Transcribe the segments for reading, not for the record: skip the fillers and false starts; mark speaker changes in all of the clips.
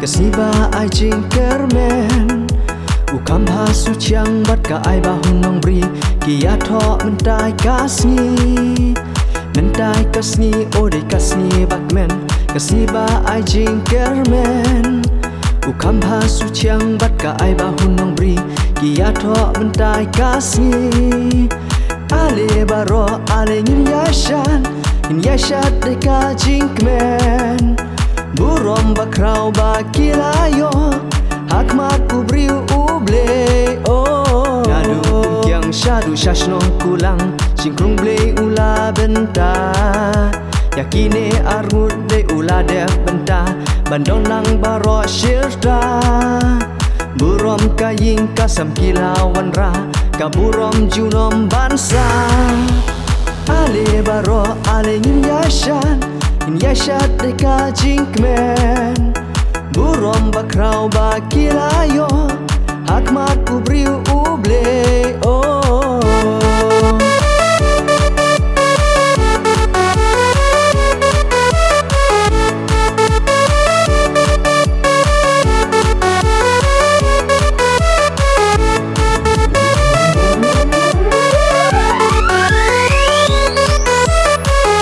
Speaker 1: Kasiba ai jing kermen Ukam hasu chiang bat ka ai ba hunong bri Kia tho mentai kasni Mentai kasni ode kasni bakmen Kasiba ai jing kermen Ukam hasu chiang bat ka ai ba hunong bri Kia tho mentai kasni Ale baro ale nyim yashan In yashat deka jing kmen Burom bakrau ba kilayo Hakmat ubriu uble oh Nadu yang syadu syashno kulang Singkrung ble ula benta Yakine armut de ula de benta Bandong lang baro syirta Burom kaying kasam kilawan ra Kaburom junom bansa Ale baro ale nyim yashan In yashat deka jingkmen Burom bakrau ba kilayo Hakmat ubriu uble oh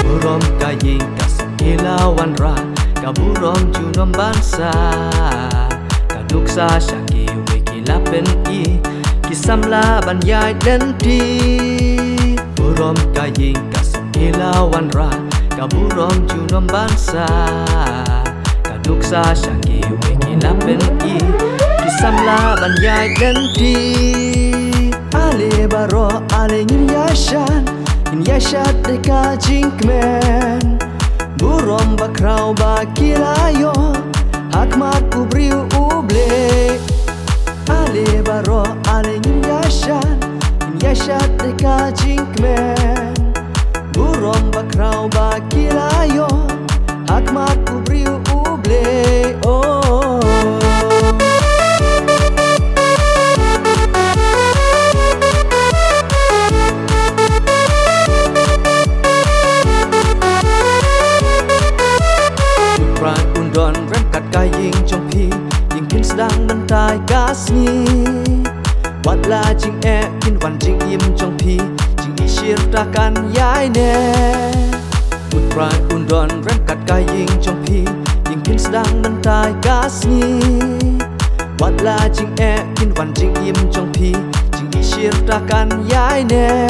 Speaker 1: Burom kaying kasam kilawan ra Kaburom junom bansa Kaduksa syaki weki lapen i Kisamla banyai denti Burom kaying kasam kilawan ra Kaburom junom bansa Kaduksa syaki weki lapen i Kisamla banyai denti Ale baro ale nyim yashan In yashat deka jingkmen Burom bakrau ba kilayo Hakmat ubriu uble Ale baro ale nyim yashan In yashat deka jingkmen Burom bakrau ba kilayo Hakmat ubriu uble oh Undon rengkat kaying jongpi Ying kin sedang mentai kasni Watla jing kin wan jing im jongpi Jing isyir takkan yai ne Utran undon rengkat kaying jongpi Ying kin sedang mentai kasni Watla jing kin wan jing im jongpi Jing isyir takkan yai ne